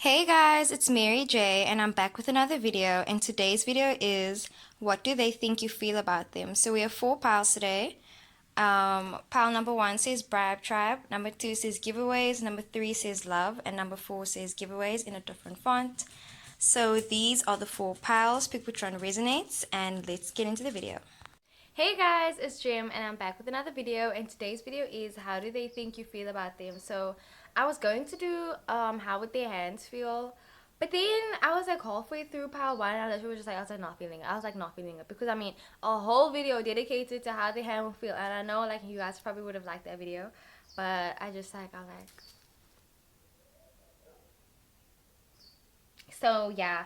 Hey guys, it's Mary J and I'm back with another video, and today's video is what do they think you feel about them? So we have four piles today. Pile number one says bribe tribe, number two says giveaways, number three says love, and number four says giveaways in a different font. So these are the four piles. Pick which one resonates and let's get into the video. Hey guys, it's Jim and I'm back with another video, and today's video is how do they think you feel about them. So I was going to do how would their hands feel, but then I was like halfway through pile one and I literally was just like I was like not feeling it. I was like not feeling it because I mean a whole video dedicated to how the hand will feel, and I know like you guys probably would have liked that video, but I just like I'm like so yeah,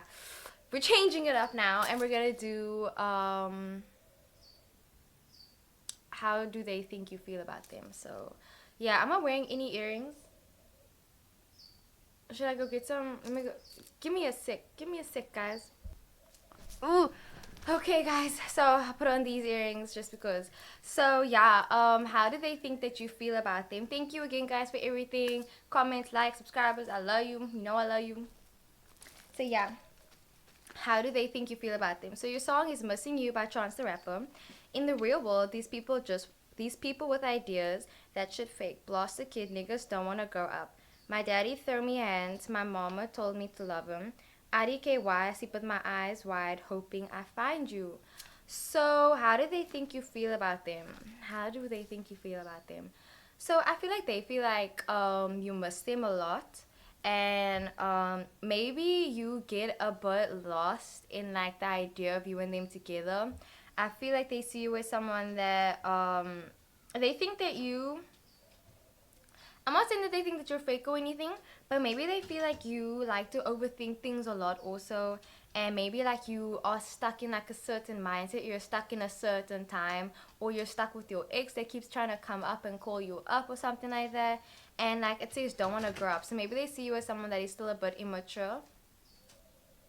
we're changing it up now and we're gonna do how do they think you feel about them. So yeah, I'm not wearing any earrings. Should I go get some? Let me go. Give me a sec, guys. Ooh. Okay, guys. So I put on these earrings just because. So yeah, how do they think that you feel about them? Thank you again, guys, for everything. Comments, likes, subscribers. I love you. You know I love you. So yeah, how do they think you feel about them? So your song is "Missing You" by Chance the Rapper. In the real world, these people with ideas that shit fake. Blast the kid, niggas don't wanna grow up. My daddy threw me hands, my mama told me to love him. IDKY, I sleep with my eyes wide, hoping I find you. So how do they think you feel about them? How do they think you feel about them? So I feel like they feel like you miss them a lot, and maybe you get a bit lost in like the idea of you and them together. I feel like they see you as someone that they think that you, I'm not saying that they think that you're fake or anything, but maybe they feel like you like to overthink things a lot also, and maybe like you are stuck in like a certain mindset, you're stuck in a certain time, or you're stuck with your ex that keeps trying to come up and call you up or something like that, and like it says don't want to grow up. So maybe they see you as someone that is still a bit immature.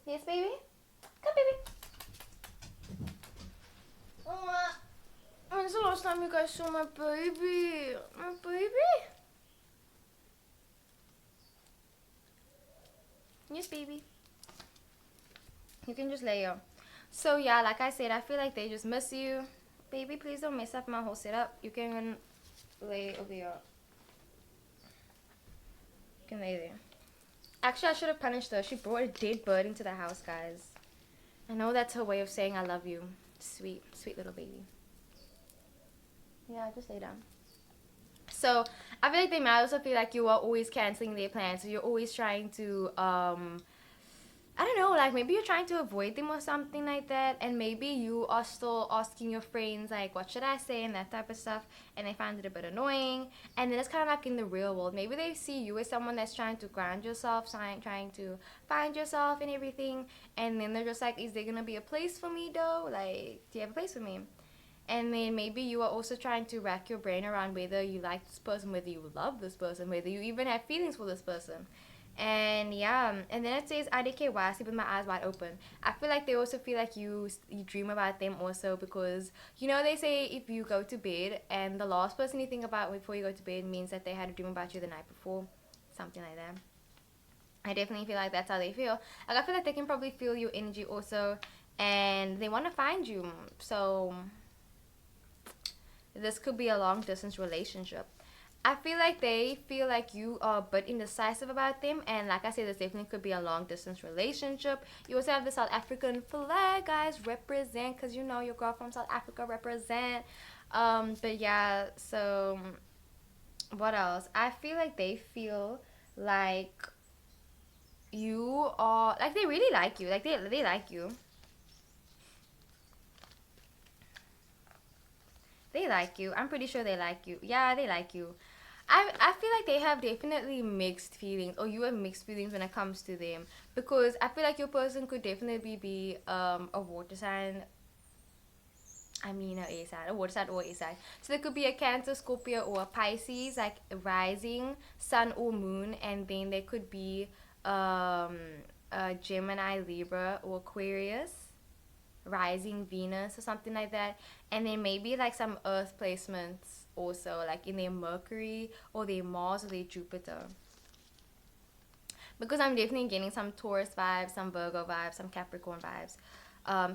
Yes, baby? Come, baby. Oh, when's the last time you guys saw my baby? My baby? Yes, baby. You can just lay here. So yeah, like I said, I feel like they just miss you. Baby, please don't mess up my whole setup. You can lay over here. You can lay there. Actually, I should have punished her. She brought a dead bird into the house, guys. I know that's her way of saying I love you. Sweet, sweet little baby. Yeah, just lay down. So I feel like they might also feel like you are always canceling their plans. So you're always trying to I don't know, like maybe you're trying to avoid them or something like that, and maybe you are still asking your friends like what should I say and that type of stuff, and they find it a bit annoying. And then it's kind of like in the real world, maybe they see you as someone that's trying to grind yourself, trying to find yourself and everything, and then they're just like, is there gonna be a place for me though? Like, do you have a place for me? And then maybe you are also trying to rack your brain around whether you like this person, whether you love this person, whether you even have feelings for this person. And yeah, and then it says IDKY, I sleep with my eyes wide open. I feel like they also feel like you dream about them also, because you know they say if you go to bed and the last person you think about before you go to bed means that they had a dream about you the night before, something like that. I definitely feel like that's how they feel. Like I feel like they can probably feel your energy also, and they want to find you. So this could be a long distance relationship. I feel like they feel like you are a bit indecisive about them, and like I said, this definitely could be a long distance relationship. You also have the South African flag, guys, represent, because you know your girl from South Africa represent. But yeah, so what else? I feel like they feel like you are like they really like you, like they like you. They like you. I'm pretty sure they like you. Yeah, they like you. I feel like they have definitely mixed feelings, or you have mixed feelings when it comes to them, because I feel like your person could definitely be a water sign. I mean, a sign, a water sign or a sign. So there could be a Cancer, Scorpio, or a Pisces, like rising, Sun or Moon, and then there could be um, a Gemini, Libra, or Aquarius, rising Venus or something like that, and then maybe like some Earth placements also, like in their Mercury or their Mars or their Jupiter. because I'm definitely getting some Taurus vibes, some Virgo vibes, some Capricorn vibes,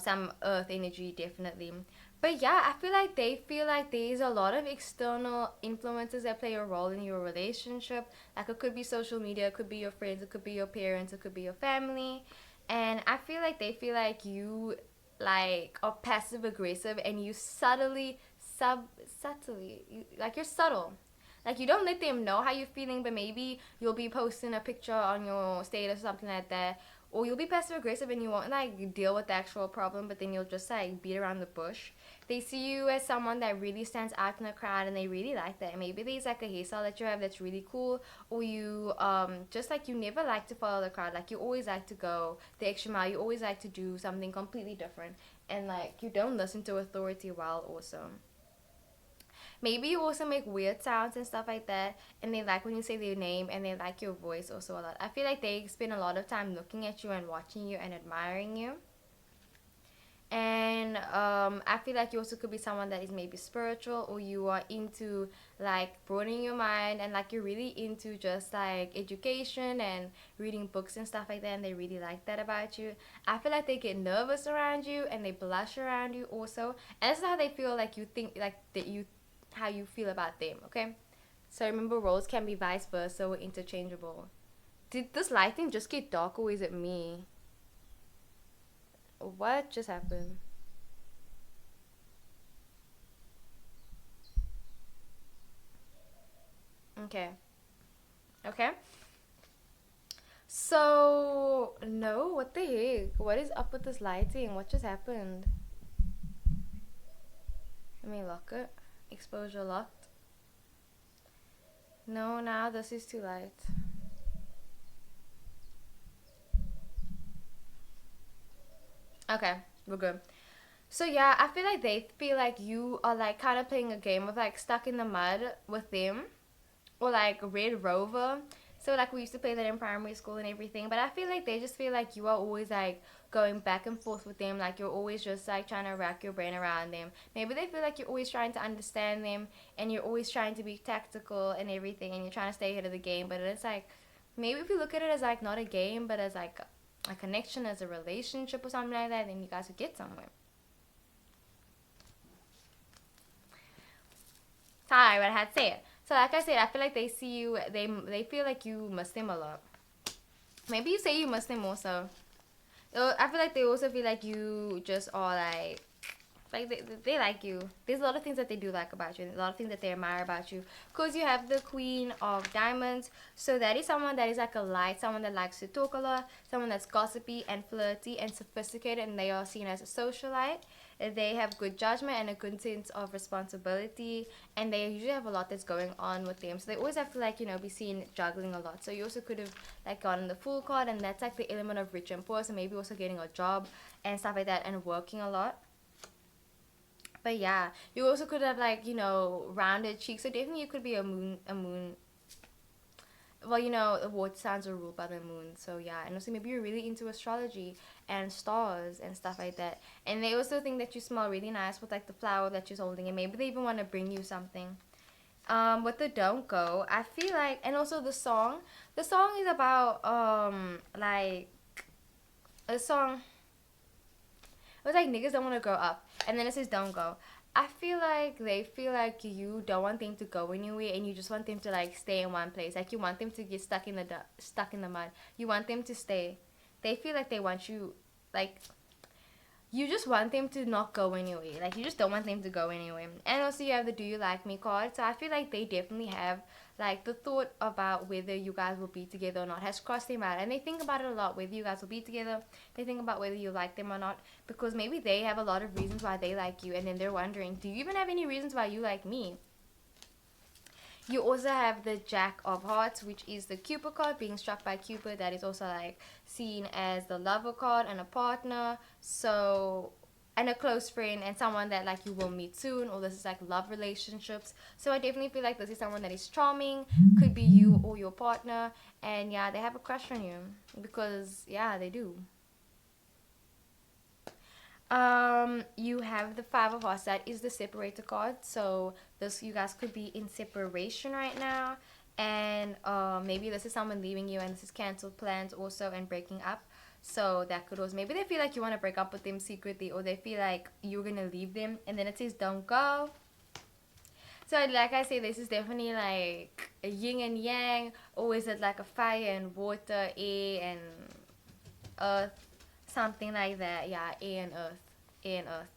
some Earth energy definitely. But yeah, I feel like they feel like there's a lot of external influences that play a role in your relationship. Like it could be social media, it could be your friends, it could be your parents, it could be your family. And I feel like they feel like you like are passive aggressive and you subtly like you're subtle, like you don't let them know how you're feeling, but maybe you'll be posting a picture on your status or something like that, or you'll be passive aggressive and you won't like deal with the actual problem, but then you'll just like beat around the bush. They see you as someone that really stands out in the crowd and they really like that. Maybe there's like a hairstyle that you have that's really cool, or you just like you never like to follow the crowd. Like you always like to go the extra mile. You always like to do something completely different, and like you don't listen to authority well also. Maybe you also make weird sounds and stuff like that, and they like when you say their name, and they like your voice also a lot. I feel like they spend a lot of time looking at you and watching you and admiring you. And I feel like you also could be someone that is maybe spiritual, or you are into like broadening your mind, and like you're really into just like education and reading books and stuff like that, and they really like that about you. I feel like they get nervous around you and they blush around you also, and that's how they feel like you think like that you how you feel about them. Okay, so remember, roles can be vice versa or interchangeable. Did this lighting just get dark, or is it me? What just happened? Okay. Okay. So, no, what the heck? What is up with this lighting? What just happened? Let me lock it. Exposure locked. No, now this is too light. Okay, we're good. So yeah, I feel like they feel like you are like kind of playing a game of like stuck in the mud with them, or like Red Rover. So like we used to play that in primary school and everything. But I feel like they just feel like you are always like going back and forth with them. Like you're always just like trying to rack your brain around them. Maybe they feel like you're always trying to understand them and you're always trying to be tactical and everything, and you're trying to stay ahead of the game. But it's like maybe if you look at it as like not a game, but as like a connection, as a relationship or something like that, then you guys would get somewhere. Sorry, what I had to say it. So like I said, I feel like they see you, they feel like you miss them a lot. Maybe you say you miss them also. I feel like they also feel like you just are like they like you. There's a lot of things that they do like about you, and a lot of things that they admire about you. Because you have the Queen of Diamonds, so that is someone that is like a light, someone that likes to talk a lot, someone that's gossipy and flirty and sophisticated, and they are seen as a socialite. They have good judgment and a good sense of responsibility, and they usually have a lot that's going on with them. So they always have to like be seen juggling a lot. So you also could have like gotten the Fool card, and that's like the element of rich and poor. So maybe also getting a job and stuff like that, and working a lot. But yeah, you also could have like rounded cheeks. So definitely you could be a moon. Well, the water signs are ruled by the moon. So yeah, and also maybe you're really into astrology and stars and stuff like that. And they also think that you smell really nice with like the flower that you're holding, and maybe they even want to bring you something. With the Don't Go, I feel like, and also the song. The song is about like a song. It was like niggas don't want to grow up, and then it says don't go. I feel like they feel like you don't want them to go anywhere, and you just want them to like stay in one place. Like you want them to get stuck in the mud. You want them to stay. They feel like they want you, like you just want them to not go anywhere. Like you just don't want them to go anywhere. And also you have the Do You Like Me card. So I feel like they definitely have like the thought about whether you guys will be together or not has crossed their mind. And they think about it a lot, whether you guys will be together. They think about whether you like them or not. Because maybe they have a lot of reasons why they like you, and then they're wondering, do you even have any reasons why you like me? You also have the Jack of Hearts, which is the Cupid card, being struck by Cupid. That is also like seen as the lover card and a partner. So, and a close friend and someone that like you will meet soon, or this is like love relationships. So I definitely feel like this is someone that is charming, could be you or your partner, and yeah, they have a crush on you because yeah, they do. You have the Five of Hearts. That is the separator card. So this, you guys could be in separation right now, and maybe this is someone leaving you, and this is canceled plans also, and breaking up. So that could also, maybe they feel like you want to break up with them secretly, or they feel like you're gonna leave them, and then it says don't go. So like I say, this is definitely like a yin and yang, or is it like a fire and water, air and earth, something like that. Yeah, air and earth, air and earth.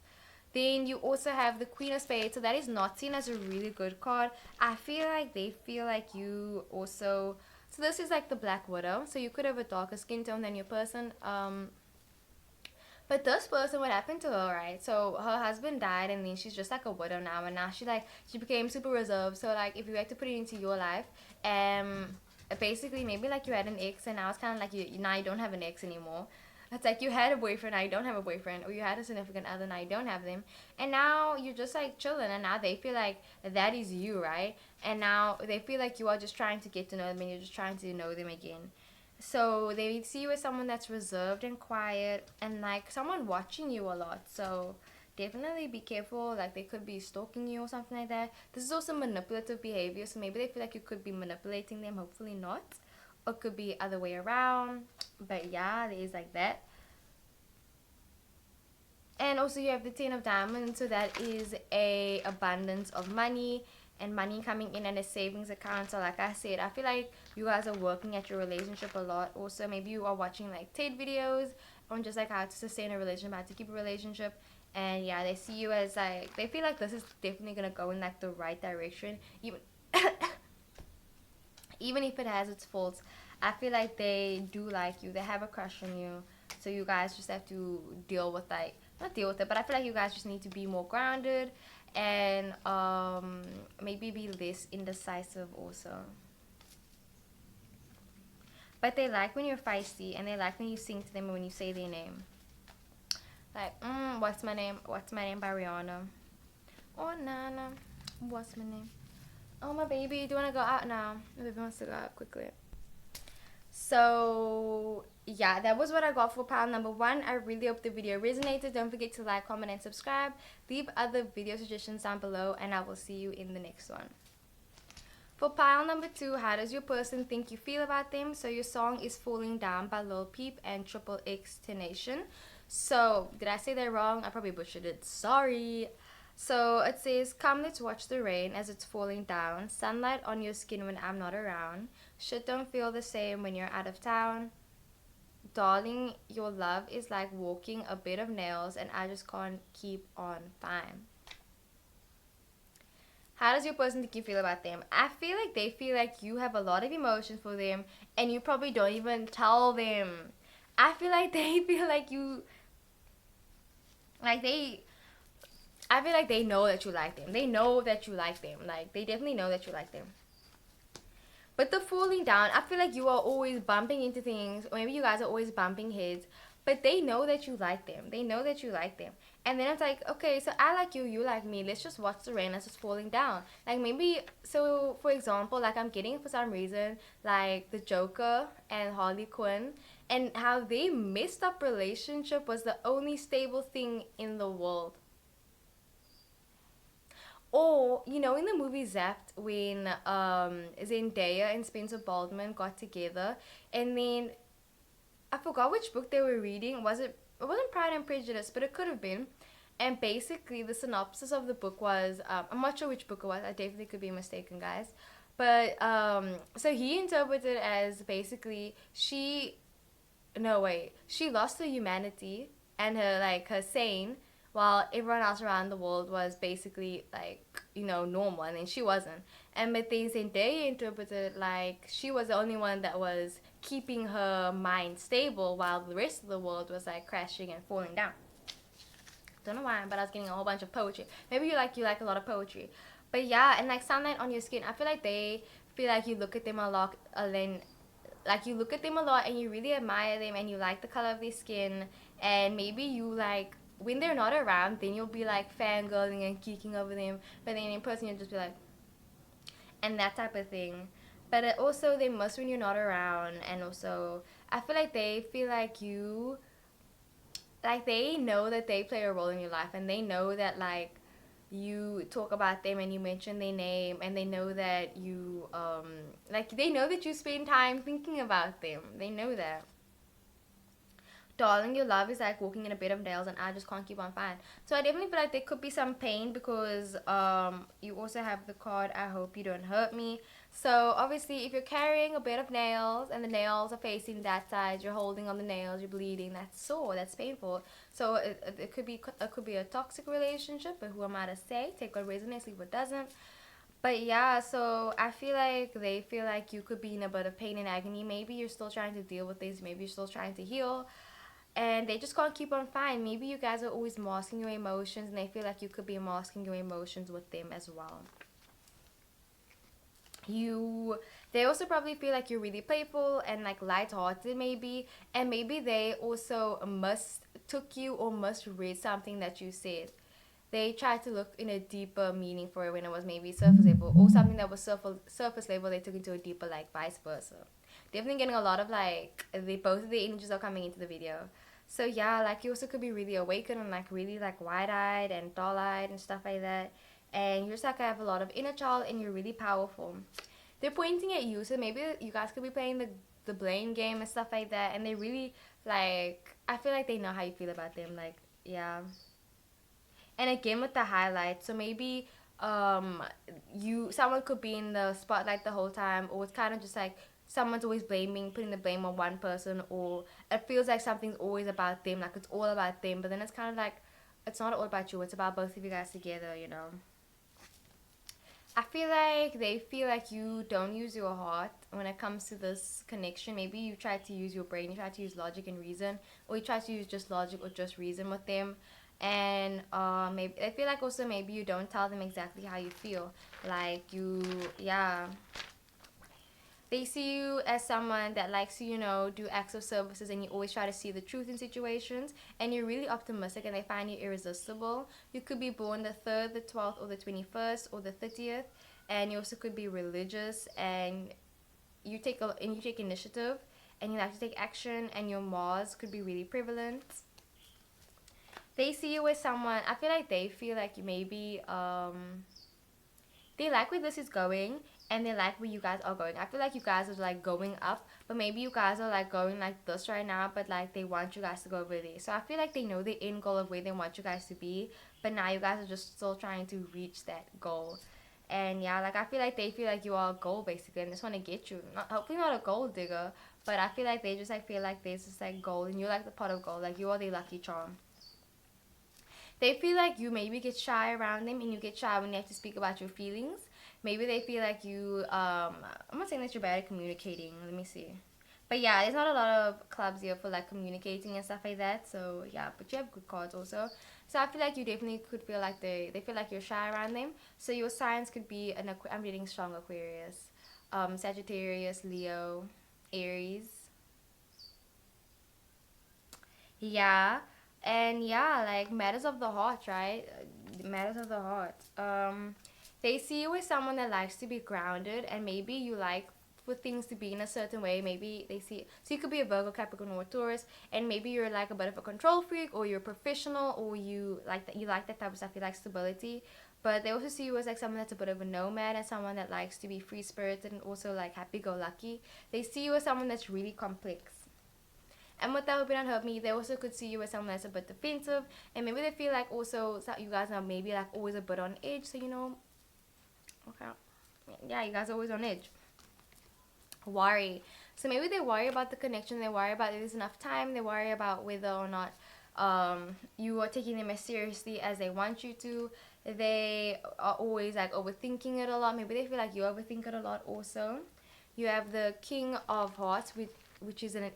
Then you also have the Queen of Spades, so that is not seen as a really good card. I feel like they feel like you also. So this is like the Black Widow. So you could have a darker skin tone than your person. But this person, what happened to her, right? So her husband died, and then she's just like a widow now, and now she became super reserved. So like, if you had to put it into your life, basically maybe like you had an ex, and now it's kind of like you now you don't have an ex anymore. It's like you had a boyfriend, now you don't have a boyfriend, or you had a significant other, now you don't have them, and now you're just like chilling, and now they feel like that is you, right? And now they feel like you are just trying to get to know them, and you're just trying to know them again. So they see you as someone that's reserved and quiet, and like someone watching you a lot. So definitely be careful. Like they could be stalking you or something like that. This is also manipulative behavior. So maybe they feel like you could be manipulating them. Hopefully not. Or it could be other way around. But yeah, there is like that. And also you have the Ten of Diamonds, so that is a abundance of money and money coming in and a savings account. So like I said, I feel like you guys are working at your relationship a lot. Also, maybe you are watching like TED videos on just like how to sustain a relationship, how to keep a relationship. And yeah, they see you as like, they feel like this is definitely gonna go in like the right direction, even even if it has its faults. I feel like they do like you, they have a crush on you. So you guys just have to deal with like, not deal with it, but I feel like you guys just need to be more grounded, and maybe be less indecisive also. But they like when you're feisty, and they like when you sing to them and when you say their name. Like, what's my name? What's my name by Rihanna? Oh, Nana. What's my name? Oh, my baby. Do you want to go out now? My baby wants to go out quickly. So yeah, that was what I got for pile number one. I really hope the video resonated. Don't forget to like, comment, and subscribe. Leave other video suggestions down below, and I will see you in the next one. For pile number two, how does your person think you feel about them? So your song is Falling Down by Lil Peep and Triple X Tenation. So did I say that wrong? I probably butchered it. Sorry. So it says, come let's watch the rain as it's falling down. Sunlight on your skin when I'm not around. Shit don't feel the same when you're out of town. Darling, your love is like walking a bed of nails, and I just can't keep on fine. How does your person think you feel about them? I feel like they feel like you have a lot of emotions for them, and you probably don't even tell them. I feel like they feel like you, like they, I feel like they know that you like them. They know that you like them. Like, they definitely know that you like them. But the falling down, I feel like you are always bumping into things, or maybe you guys are always bumping heads, but they know that you like them. They know that you like them. And then it's like, okay, so I like you, you like me. Let's just watch the rain as it's falling down. Like maybe, so for example, like I'm getting for some reason, like the Joker and Harley Quinn, and how they messed up relationship was the only stable thing in the world. Or, you know, in the movie Zapped, when Zendaya and Spencer Baldwin got together, and then I forgot which book they were reading. It wasn't Pride and Prejudice, but it could have been. And basically, the synopsis of the book was, I'm not sure which book it was. I definitely could be mistaken, guys. But so he interpreted it as basically no wait, she lost her humanity and her like her sane, while everyone else around the world was basically like, you know, normal, and then she wasn't. And but then Zendaya interpreted it like she was the only one that was keeping her mind stable, while the rest of the world was like crashing and falling down. Don't know why, but I was getting a whole bunch of poetry. Maybe you like a lot of poetry. But yeah, and like sunlight on your skin, I feel like they feel like you look at them a lot, then like you look at them a lot and you really admire them, and you like the color of their skin, and maybe you like when they're not around, then you'll be like fangirling and geeking over them, but then in person you'll just be like, and that type of thing. But it also they miss when you're not around, and also I feel like they feel like they know that they play a role in your life, and they know that like you talk about them and you mention their name, and they know that you like they know that you spend time thinking about them. They know that. Darling, your love is like walking in a bed of nails, and I just can't keep on fine. So I definitely feel like there could be some pain because you also have the card, I hope you don't hurt me. So obviously, if you're carrying a bed of nails and the nails are facing that side, you're holding on the nails, you're bleeding. That's sore. That's painful. So it could be a toxic relationship. But who am I to say? Take what resonates, leave what doesn't. But yeah, so I feel like they feel like you could be in a bit of pain and agony. Maybe you're still trying to deal with this. Maybe you're still trying to heal, and they just can't keep on fine. Maybe you guys are always masking your emotions, and they feel like you could be masking your emotions with them as well. You They also probably feel like you're really playful and like lighthearted maybe, and maybe they also mistook you or misread something that you said. They tried to look in a deeper meaning for it when it was maybe surface level, or something that was surface level they took into a deeper, like vice versa. Definitely getting a lot of like both of the energies are coming into the video. So yeah, like you also could be really awakened and like really like wide-eyed and dull-eyed and stuff like that. And you're just like I have a lot of inner child and you're really powerful. They're pointing at you, so maybe you guys could be playing the blame game and stuff like that. And they really like, I feel like they know how you feel about them. Like yeah. And again with the highlights, so maybe you someone could be in the spotlight the whole time, or it's kind of just like someone's always putting the blame on one person, or it feels like something's always about them, like it's all about them, but then it's kind of like it's not all about you, it's about both of you guys together, you know. I feel like they feel like you don't use your heart when it comes to this connection. Maybe you try to use your brain, you try to use logic and reason, or you try to use just logic or just reason with them. And maybe I feel like also maybe you don't tell them exactly how you feel. Like yeah, they see you as someone that likes to, you know, do acts of services, and you always try to see the truth in situations, and you're really optimistic, and they find you irresistible. You could be born the 3rd, the 12th, or the 21st, or the 30th, and you also could be religious, and you take initiative, and you like to take action, and your Mars could be really prevalent. They see you as someone, I feel like they feel like you maybe they like where this is going, and they like where you guys are going. I feel like you guys are like going up, but maybe you guys are like going like this right now, but like they want you guys to go over there. So I feel like they know the end goal of where they want you guys to be, but now you guys are just still trying to reach that goal. And yeah, like I feel like they feel like you are a goal basically, and just want to get you. Not, hopefully not a gold digger, but I feel like they just like feel like there's just like gold, and you're like the pot of gold, like you are the lucky charm. They feel like you maybe get shy around them, and you get shy when you have to speak about your feelings. Maybe they feel like you I'm not saying that you're bad at communicating, let me see. But yeah, there's not a lot of clubs here for like communicating and stuff like that. So yeah, but you have good cards also. So I feel like you definitely could feel like they feel like you're shy around them. So your signs could be I'm reading strong Aquarius, Sagittarius, Leo, Aries. Yeah. And yeah, like matters of the heart, right? Matters of the heart. They see you as someone that likes to be grounded, and maybe you like for things to be in a certain way. Maybe they see, so you could be a Virgo, Capricorn, or Taurus, and maybe you're like a bit of a control freak, or you're professional, or you like that type of stuff. You like stability, but they also see you as like someone that's a bit of a nomad, and someone that likes to be free spirited and also like happy go lucky. They see you as someone that's really complex. And with that would be not help me, they also could see you as someone that's a bit defensive, and maybe they feel like also you guys are maybe like always a bit on edge. So you know, okay, yeah, you guys are always on edge. Worry. So maybe they worry about the connection. They worry about if there's enough time. They worry about whether or not you are taking them as seriously as they want you to. They are always like overthinking it a lot. Maybe they feel like you overthink it a lot also. You have the King of Hearts, which is an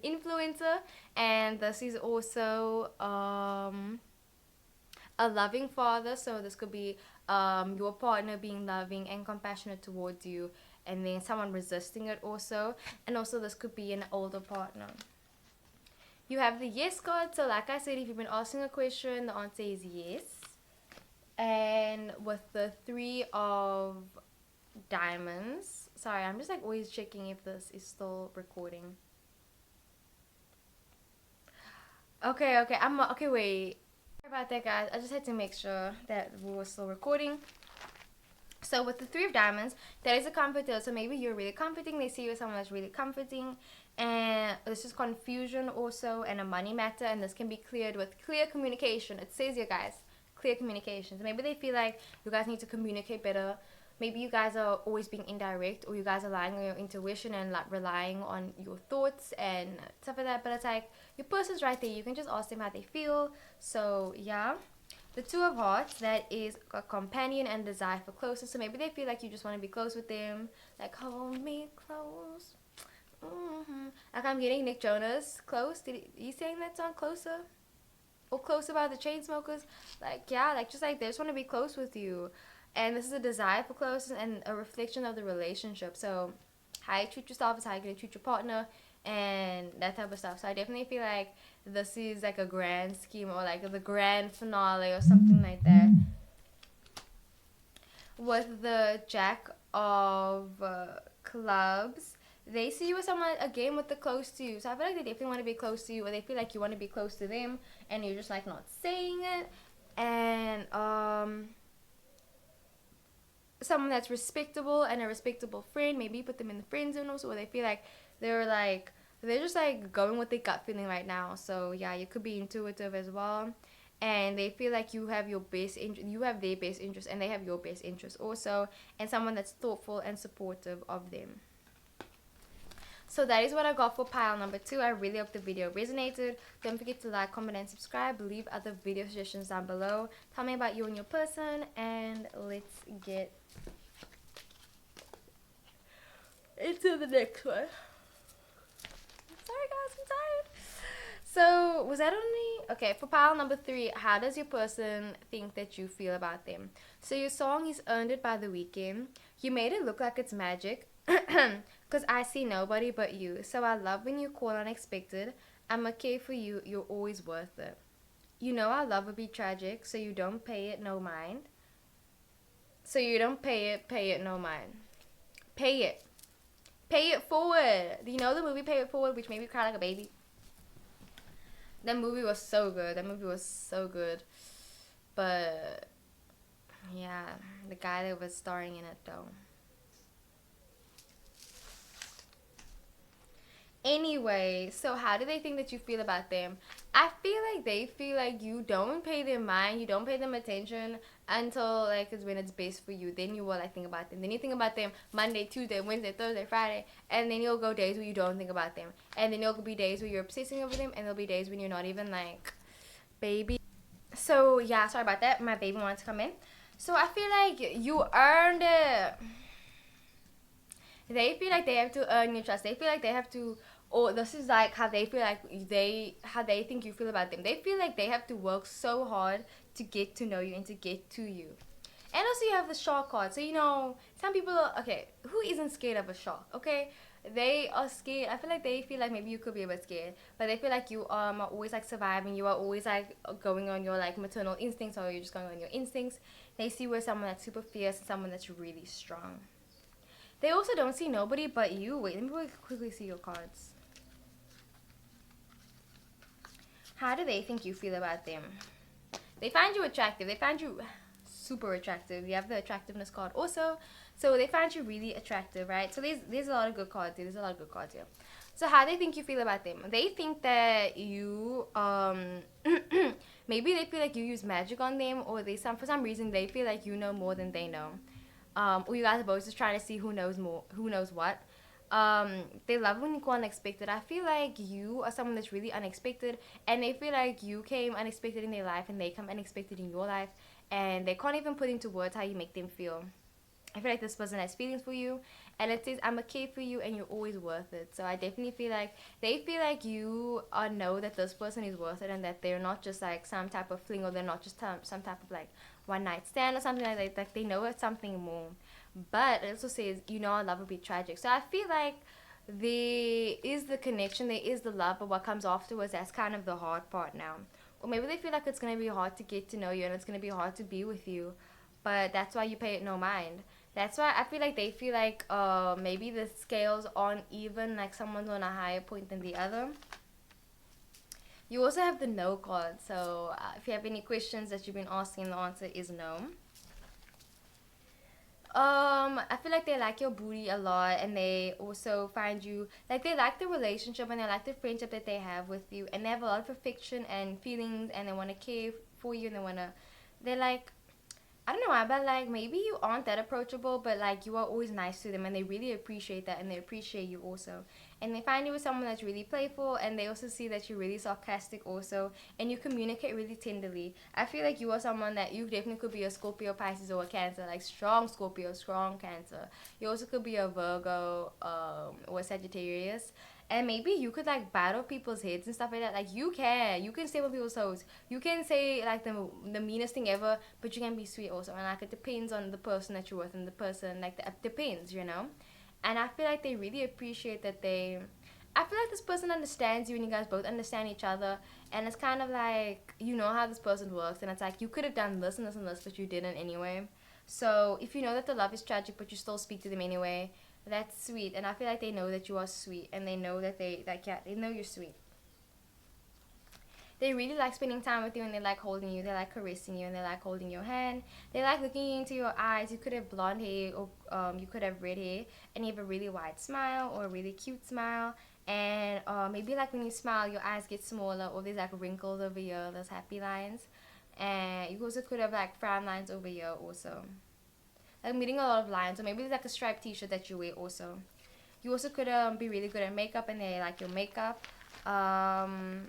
influencer, and this is also a loving father. So this could be your partner being loving and compassionate towards you, and then someone resisting it also. And also this could be an older partner. You have the yes card. So like I said, if you've been asking a question, the answer is yes. And with the 3 of diamonds, sorry, I'm just like always checking if this is still recording. Okay, okay, wait. About that, guys, I just had to make sure that we were still recording. So with the Three of Diamonds, that is a comforter. So maybe you're really comforting. They see you as someone that's really comforting, and this is confusion also, and a money matter. And this can be cleared with clear communication. It says here, guys, clear communication. So maybe they feel like you guys need to communicate better. Maybe you guys are always being indirect, or you guys are relying on your intuition and like relying on your thoughts and stuff like that. But it's like your person's right there. You can just ask them how they feel. So yeah. The Two of Hearts, that is a companion and desire for closeness. So maybe they feel like you just want to be close with them. Like, hold me close. Like I'm getting Nick Jonas, Close. Did he sang that song, Closer? Or Closer by the Chainsmokers? Like, yeah, like just like they just want to be close with you. And this is a desire for closeness and a reflection of the relationship. So how you treat yourself is how you're going to treat your partner and that type of stuff. So I definitely feel like this is like a grand scheme or like the grand finale or something like that. With the Jack of Clubs, they see you as someone again with the close to you. So I feel like they definitely want to be close to you, or they feel like you want to be close to them, and you're just like not saying it. And someone that's respectable and a respectable friend, maybe put them in the friend zone also, or they feel like they're just like going with their gut feeling right now. So yeah, you could be intuitive as well, and they feel like you have your best interest, you have their best interest, and they have your best interest also, and someone that's thoughtful and supportive of them. So that is what I got for pile number 2. I really hope the video resonated. Don't forget to like, comment, and subscribe. Leave other video suggestions down below. Tell me about you and your person, and let's get into the next one. Sorry guys, I'm tired. So was that only okay for pile number 3? How does your person think that you feel about them? So your song is Earned It by The Weekend. You made it look like it's magic. Cause I see nobody but you. So I love when you call unexpected. I'm okay for you. You're always worth it. You know our love would be tragic, so you don't pay it no mind. So you don't pay it no mind. Pay it. Pay it forward. Do you know the movie Pay It Forward, which made me cry like a baby? That movie was so good. That movie was so good. But yeah, the guy that was starring in it though. Anyway, so how do they think that you feel about them? I feel like they feel like you don't pay them mind, you don't pay them attention until like it's when it's best for you. Then you will like think about them. Then you think about them Monday, Tuesday, Wednesday, Thursday, Friday, and then you'll go days where you don't think about them. And then there'll be days where you're obsessing over them, and there'll be days when you're not even like, baby. So yeah, sorry about that. My baby wanted to come in. So I feel like you earned it. They feel like they have to earn your trust. They feel like they have to, or this is like how they feel like how they think you feel about them. They feel like they have to work so hard to get to know you and to get to you. And also you have the shark card. So, you know, some people okay, who isn't scared of a shark, okay? They are scared. I feel like they feel like maybe you could be a bit scared, but they feel like you are always like surviving. You are always like going on your like maternal instincts, or you're just going on your instincts. They see where someone that's super fierce and someone that's really strong. They also don't see nobody but you. Wait, let me quickly see your cards. How do they think you feel about them? They find you attractive. They find you super attractive. You have the attractiveness card also. So they find you really attractive, right? So there's a lot of good cards here. There's a lot of good cards here. So how they think you feel about them? They think that you maybe they feel like you use magic on them, or for some reason they feel like you know more than they know. Or you guys are both just trying to see who knows more, who knows what. They love when you go unexpected. I feel like you are someone that's really unexpected, and they feel like you came unexpected in their life, and they come unexpected in your life, and they can't even put into words how you make them feel. I feel like this person has feelings for you, and it says I'm okay for you and you're always worth it. So I definitely feel like they feel like you know that this person is worth it, and that they're not just like some type of fling, or they're not just some type of like one night stand or something like that. Like they know it's something more. But it also says, you know, our love will be tragic. So I feel like there is the connection, there is the love, but what comes afterwards, that's kind of the hard part now. Or maybe they feel like it's going to be hard to get to know you, and it's going to be hard to be with you, but that's why you pay it no mind. That's why I feel like they feel like maybe the scales aren't even, like someone's on a higher point than the other. You also have the no card. So if you have any questions that you've been asking, the answer is no. I feel like they like your booty a lot, and they also find you like they like the relationship and they like the friendship that they have with you, and they have a lot of affection and feelings, and they want to care for you, and they're like, I don't know why, but like maybe you aren't that approachable, but like you are always nice to them, and they really appreciate that, and they appreciate you also. And they find you with someone that's really playful, and they also see that you're really sarcastic also, and you communicate really tenderly. I feel like you are someone that you definitely could be a Scorpio, Pisces, or a Cancer, like strong Scorpio, strong Cancer. You also could be a Virgo, or a Sagittarius. And maybe you could like battle people's heads and stuff like that. Like you can stay on people's toes. You can say like the meanest thing ever, but you can be sweet also. And like it depends on the person that you're with and the person. Like it depends, you know. And I feel like they really appreciate that they. I feel like this person understands you and you guys both understand each other. And it's kind of like you know how this person works, and it's like you could have done this and this and this, but you didn't anyway. So if you know that the love is tragic, but you still speak to them anyway, that's sweet. And I feel like they know that you are sweet, and they know that they know you're sweet. They really like spending time with you, and they like holding you, they like caressing you, and they like holding your hand. They like looking into your eyes. You could have blonde hair, or you could have red hair, and you have a really wide smile or a really cute smile. And maybe like when you smile, your eyes get smaller, or there's like wrinkles over here, those happy lines. And you also could have like frown lines over here also. Like meeting a lot of lines, or maybe there's like a striped t-shirt that you wear also. You also could be really good at makeup, and they like your makeup. Um,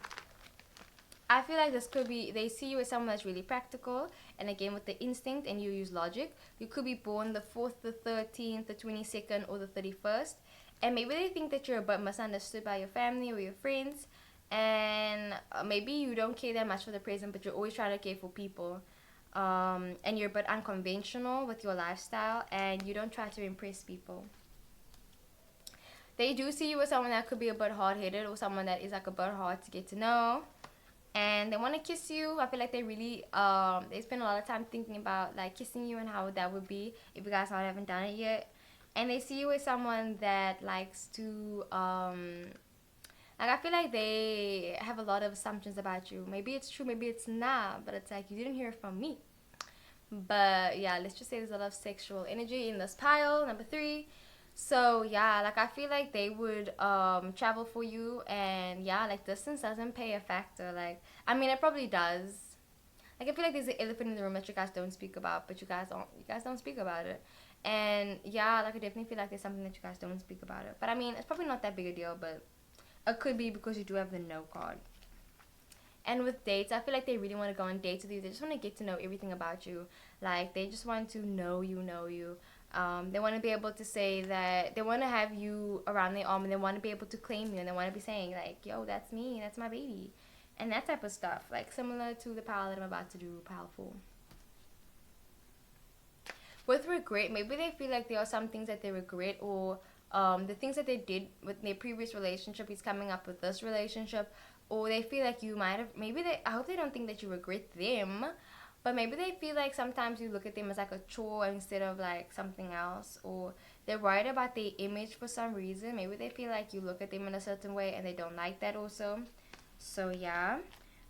I feel like this could be they see you as someone that's really practical, and again with the instinct, and you use logic. You could be born the 4th, the 13th, the 22nd, or the 31st, and maybe they think that you're a bit misunderstood by your family or your friends, and maybe you don't care that much for the present, but you're always trying to care for people. And you're a bit unconventional with your lifestyle, and you don't try to impress people. They do see you as someone that could be a bit hard-headed, or someone that is like a bit hard to get to know, and they want to kiss you. I feel like they really they spend a lot of time thinking about like kissing you and how that would be if you guys haven't done it yet. And they see you as someone that likes to like I feel like they have a lot of assumptions about you. Maybe it's true, maybe it's not, but it's like you didn't hear it from me. But yeah, let's just say there's a lot of sexual energy in this pile, number 3. So yeah, like I feel like they would travel for you, and yeah, like distance doesn't play a factor. Like I mean, it probably does. Like I feel like there's an elephant in the room that you guys don't speak about, but you guys don't speak about it. And yeah, like I definitely feel like there's something that you guys don't speak about it. But I mean, it's probably not that big a deal, but it could be because you do have the no card. And with dates, I feel like they really want to go on dates with you. They just want to get to know everything about you. Like they just want to know you. They want to be able to say that they want to have you around their arm, and they want to be able to claim you, and they want to be saying like, "Yo, that's me. That's my baby," and that type of stuff. Like similar to the pile that I'm about to do, pile 4. With regret, maybe they feel like there are some things that they regret, or the things that they did with their previous relationship is coming up with this relationship, or they feel like you might have, maybe they, I hope they don't think that you regret them, but maybe they feel like sometimes you look at them as like a chore instead of like something else, or they're worried about their image for some reason. Maybe they feel like you look at them in a certain way and they don't like that also. So yeah,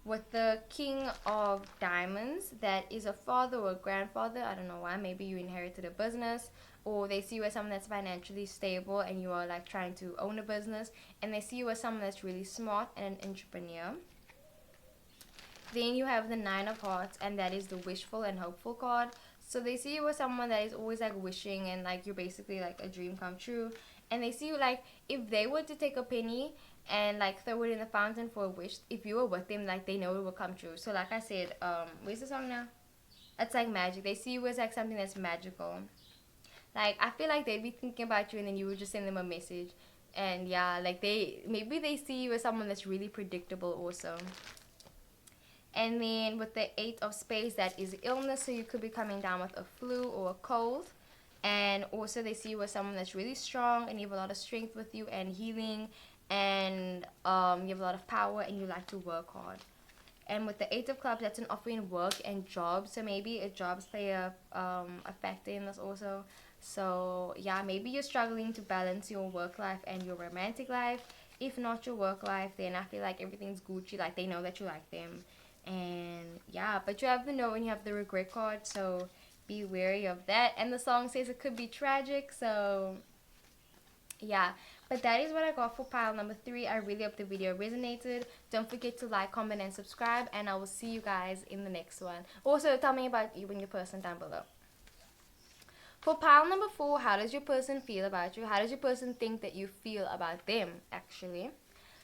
with the King of Diamonds, that is a father or a grandfather. I don't know why. Maybe you inherited a business, or they see you as someone that's financially stable and you are like trying to own a business, and they see you as someone that's really smart and an entrepreneur. Then you have the Nine of Hearts, and that is the wishful and hopeful card. So they see you as someone that is always like wishing, and like you're basically like a dream come true. And they see you like if they were to take a penny and like throw it in the fountain for a wish, if you were with them, like they know it will come true. So like I said, where's the song now? It's like magic. They see you as like something that's magical. Like I feel like they'd be thinking about you, and then you would just send them a message. And yeah, like they see you as someone that's really predictable also. And then with the 8 of Spades, that is illness, so you could be coming down with a flu or a cold. And also they see you as someone that's really strong, and you have a lot of strength with you and healing, and you have a lot of power, and you like to work hard. And with the 8 of Clubs, that's an offering work and jobs, so maybe a jobs play a factor in this also. So yeah, maybe you're struggling to balance your work life and your romantic life, if not your work life, then I feel like everything's Gucci. Like they know that you like them, and yeah. But you have the know and you have the regret card, so be wary of that. And the song says it could be tragic, so yeah. But that is what I got for pile number 3. I really hope the video resonated. Don't forget to like, comment, and subscribe, and I will see you guys in the next one. Also, tell me about you and your person down below. For pile number 4, how does your person feel about you? How does your person think that you feel about them, actually?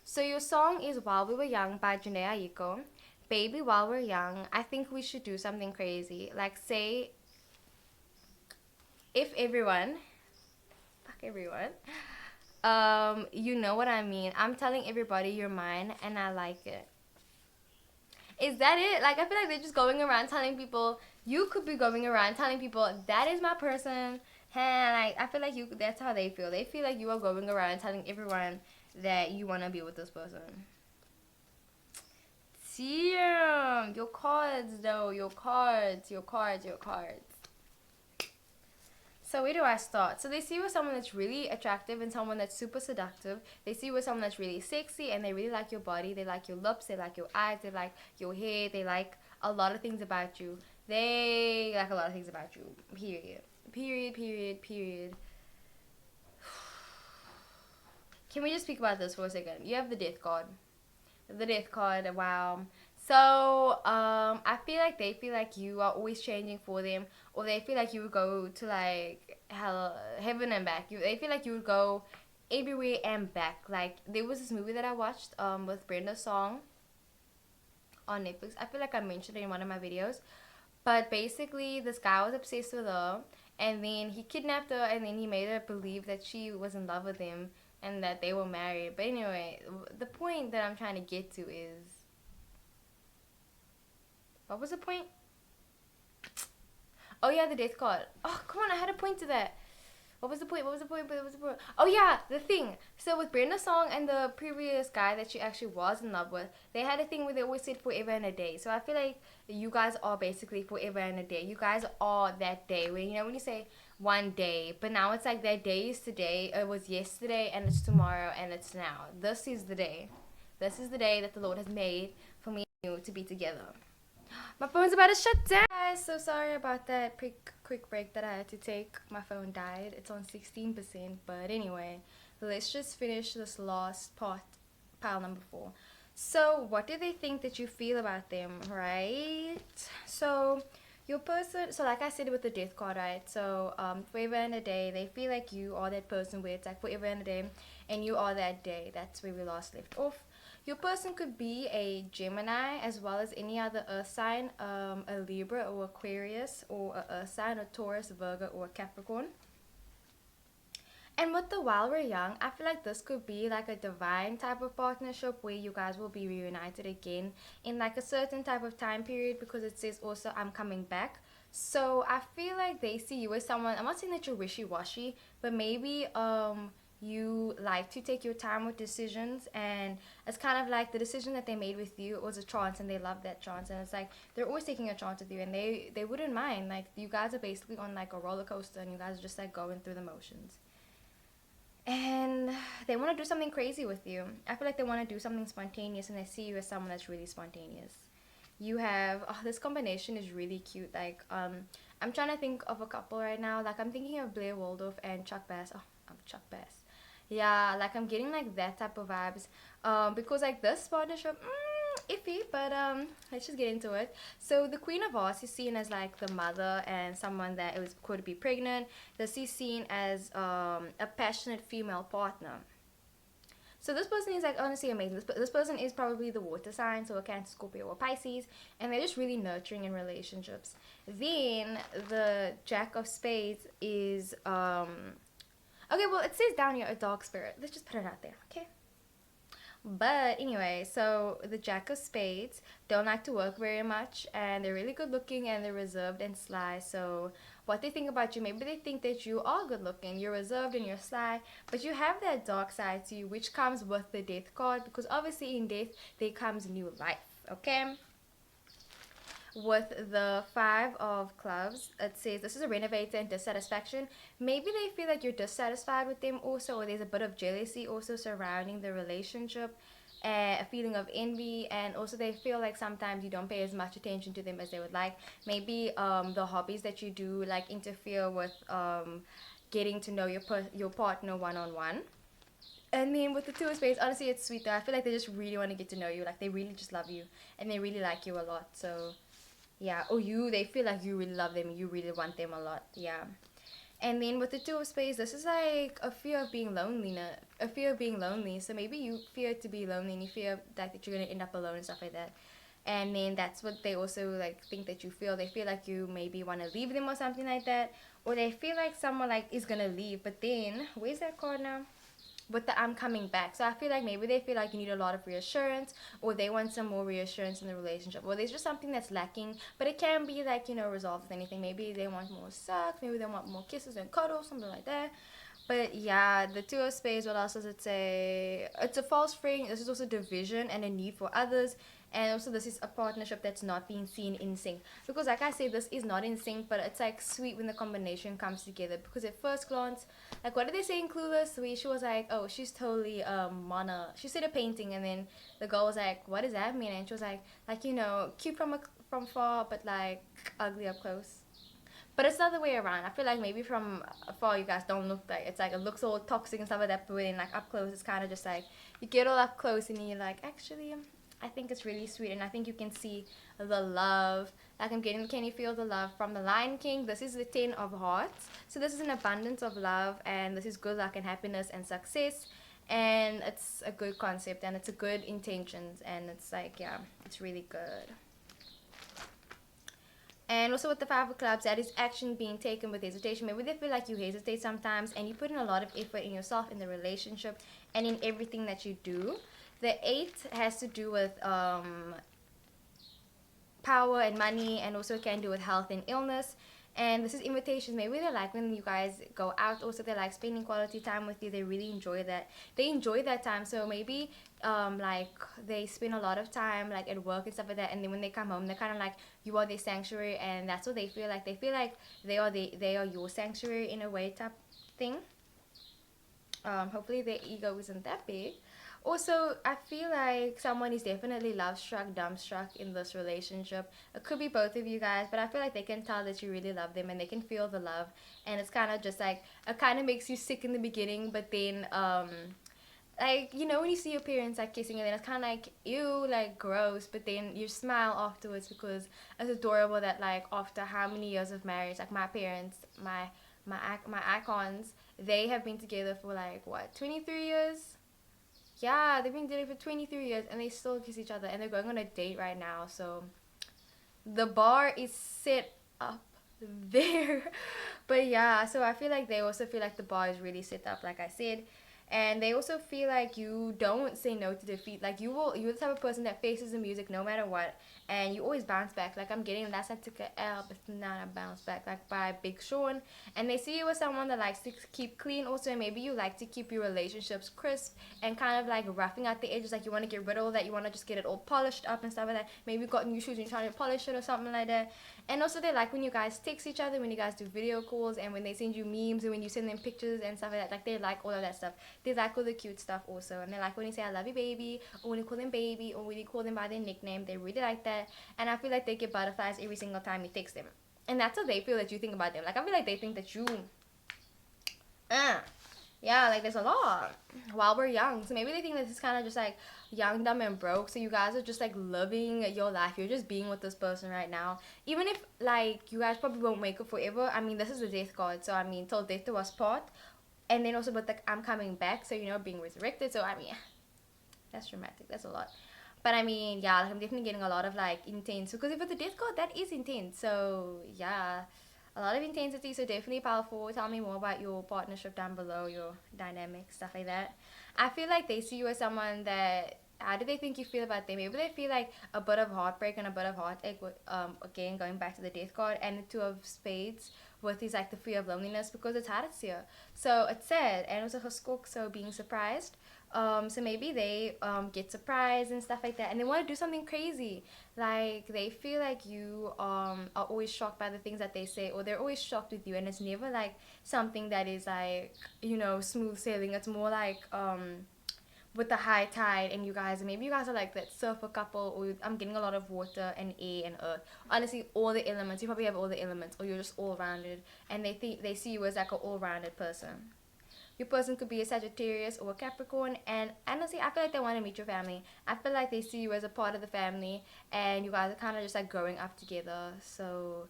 So your song is While We Were Young by Janae Aiko. Baby, while we're young, I think we should do something crazy. Like, say, if everyone, fuck everyone, you know what I mean. I'm telling everybody you're mine, and I like it. Is that it? Like, I feel like they're just going around telling people, you could be going around telling people, that is my person. And I feel like that's how they feel. They feel like you are going around telling everyone that you want to be with this person. Damn. Your cards, though. Your cards. So where do I start? So they see you with someone that's really attractive and someone that's super seductive. They see you with someone that's really sexy and they really like your body. They like your lips. They like your eyes. They like your hair. They like a lot of things about you. They like a lot of things about you. Period. Period. Can we just speak about this for a second? You have the death card. The death card. Wow. So, I feel like they feel like you are always changing for them, or they feel like you would go to like hell, heaven and back. They feel like you would go everywhere and back. Like there was this movie that I watched, with Brenda Song on Netflix. I feel like I mentioned it in one of my videos, but basically this guy was obsessed with her, and then he kidnapped her, and then he made her believe that she was in love with him and that they were married. But anyway, the point that I'm trying to get to is, what was the point? Oh yeah, the death card. Oh come on, I had a point to that. What was the point? Oh yeah, the thing. So with Brenda Song and the previous guy that she actually was in love with, they had a thing where they always said forever and a day. So I feel like you guys are basically forever and a day. You guys are that day when when you say one day, but now it's like that day is today. It was yesterday and it's tomorrow and it's now. This is the day. This is the day that the Lord has made for me and you to be together. My phone's about to shut down. Guys, so sorry about that quick break that I had to take. My phone died. It's on 16%. But anyway, let's just finish this last part, pile number 4. So what do they think that you feel about them, right? So your person, so like I said with the death card, right? So forever and a day, they feel like you are that person where it's like forever and a day, and you are that day. That's where we last left off. Your person could be a Gemini as well as any other earth sign, a Libra or Aquarius, or a earth sign, a Taurus, Virgo, or Capricorn. And with the while we're young, I feel like this could be like a divine type of partnership where you guys will be reunited again in like a certain type of time period, because it says also I'm coming back. So I feel like they see you as someone, I'm not saying that you're wishy-washy, but maybe you like to take your time with decisions, and it's kind of like the decision that they made with you, it was a chance and they love that chance, and it's like they're always taking a chance with you, and they wouldn't mind. Like you guys are basically on like a roller coaster and you guys are just like going through the motions, and they want to do something crazy with you. I feel like they want to do something spontaneous, and they see you as someone that's really spontaneous. You have this combination is really cute. Like I'm trying to think of a couple right now. Like I'm thinking of Blair Waldorf and Chuck Bass. Oh, I'm Chuck Bass. Yeah, like I'm getting like that type of vibes, because like this partnership, iffy, but let's just get into it. So the Queen of Hearts is seen as like the mother and someone that could be pregnant. This is seen as a passionate female partner. So this person is like honestly amazing. This person is probably the water sign, so a Cancer, Scorpio, or Pisces, and they're just really nurturing in relationships. Then the Jack of Spades is okay, well it says down here a dog spirit. Let's just put it out there, okay? But anyway, so the Jack of Spades don't like to work very much, and they're really good looking, and they're reserved and sly. So what they think about you, maybe they think that you are good looking, you're reserved and you're sly, but you have that dark side to you, which comes with the death card, because obviously in death there comes new life, okay? with the five of clubs, it says this is a renovator and dissatisfaction. Maybe they feel like you're dissatisfied with them also, or there's a bit of jealousy also surrounding the relationship, a feeling of envy, and also they feel like sometimes you don't pay as much attention to them as they would like. Maybe the hobbies that you do like interfere with getting to know your partner one on one. And then with the two of spades, honestly, it's sweet though. I feel like they just really want to get to know you. Like they really just love you, and they really like you a lot. So yeah. Or they feel like you really love them. You really want them a lot. Yeah. And then with the two of spades, this is like a fear of being lonely. A fear of being lonely. So maybe you fear to be lonely, and you fear that you're gonna end up alone and stuff like that. And then that's what they also like think that you feel. They feel like you maybe want to leave them or something like that, or they feel like someone like is gonna leave. But then where's that card now? With the I'm coming back. So I feel like maybe they feel like you need a lot of reassurance, or they want some more reassurance in the relationship, or there's just something that's lacking. But it can be like, resolved with anything. Maybe they want more sex, maybe they want more kisses and cuddles, something like that. But yeah, the two of spades, what else does it say? It's a false frame. This is also division and a need for others. And also this is a partnership that's not being seen in sync. Because like I said, this is not in sync, but it's like sweet when the combination comes together. Because at first glance, like what did they say in Clueless? Where she was like, oh, she's totally Mona. She said a painting, and then the girl was like, what does that mean? And she was like cute from far, but like ugly up close. But it's the other way around. I feel like maybe from afar you guys don't look like it's like it looks all toxic and stuff like that, but when like up close it's kind of just like you get all up close and you're like, actually, I think it's really sweet, and I think you can see the love. Like I'm getting, can you feel the love from the Lion King? This is the 10 of Hearts. So this is an abundance of love, and this is good luck and happiness and success. And it's a good concept, and it's a good intentions, and it's like, yeah, it's really good. And also with the five of clubs, that is action being taken with hesitation. Maybe they feel like you hesitate sometimes, and you put in a lot of effort in yourself, in the relationship, and in everything that you do. The eight has to do with power and money, and also can do with health and illness. And this is invitations. Maybe they like when you guys go out. Also, they like spending quality time with you. They really enjoy that. They enjoy that time. So maybe like they spend a lot of time like at work and stuff like that. And then when they come home, they're kind of like you are their sanctuary, and that's what they feel like. They feel like they are your sanctuary in a way type thing. Hopefully their ego isn't that big. Also, I feel like someone is definitely love struck, dumbstruck in this relationship. It could be both of you guys, but I feel like they can tell that you really love them, and they can feel the love. And it's kind of just like it kind of makes you sick in the beginning, but then like when you see your parents like kissing, and then it's kind of like ew, like gross, but then you smile afterwards because it's adorable that like after how many years of marriage, like my parents, my icons, they have been together for like what, 23 years. Yeah, they've been together for 23 years, and they still kiss each other, and they're going on a date right now. So the bar is set up there. But yeah, so I feel like they also feel like the bar is really set up, like I said. And they also feel like you don't say no to defeat. Like you're the type of person that faces the music no matter what, and you always bounce back. Like I'm getting last I took a L, but not a bounce back, like by Big Sean. And they see you as someone that likes to keep clean also, and maybe you like to keep your relationships crisp and kind of like roughing out the edges. Like you want to get rid of all that, you want to just get it all polished up and stuff like that. Maybe you got new shoes and you're trying to polish it or something like that. And also they like when you guys text each other, when you guys do video calls, and when they send you memes, and when you send them pictures and stuff like that. Like they like all of that stuff. They like all the cute stuff also, and they like when you say I love you baby, or when you call them baby, or when you call them by their nickname. They really like that. And I feel like they get butterflies every single time you text them, and that's how they feel that you think about them. Like I feel like they think that you uh yeah, like there's a lot while we're young. So maybe they think that it's kind of just like young, dumb, and broke. So you guys are just like living your life. You're just being with this person right now. Even if like you guys probably won't make it forever. I mean, this is the death card. So I mean, till death do us part. And then also with like I'm coming back. So being resurrected. So I mean, that's dramatic. That's a lot. But I mean, yeah, like I'm definitely getting a lot of like intense, because if it's the death card, that is intense. So yeah, a lot of intensity. So definitely powerful. Tell me more about your partnership down below, your dynamic stuff like that. I feel like they see you as someone that. How do they think you feel about them? Maybe they feel like a bit of heartbreak and a bit of heartache. With, again, going back to the death card and the two of spades, with is like the fear of loneliness, because it's hard here. So it's sad, and also her squawk, so being surprised. So maybe they get surprised and stuff like that, and they want to do something crazy. Like they feel like you are always shocked by the things that they say, or they're always shocked with you, and it's never like something that is like, you know, smooth sailing. It's more like with the high tide, and you guys, maybe you guys are like that surfer couple, or I'm getting a lot of water and air and earth. Honestly, all the elements. You probably have all the elements, or you're just all rounded, and they see you as like an all rounded person. Your person could be a Sagittarius or a Capricorn, and honestly, I feel like they want to meet your family. I feel like they see you as a part of the family, and you guys are kind of just like growing up together. So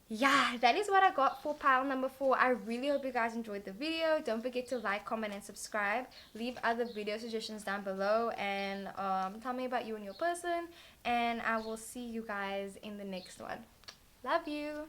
yeah, that is what I got for pile number 4. I really hope you guys enjoyed the video. Don't forget to like, comment, and subscribe. Leave other video suggestions down below, and tell me about you and your person, and I will see you guys in the next one. Love you.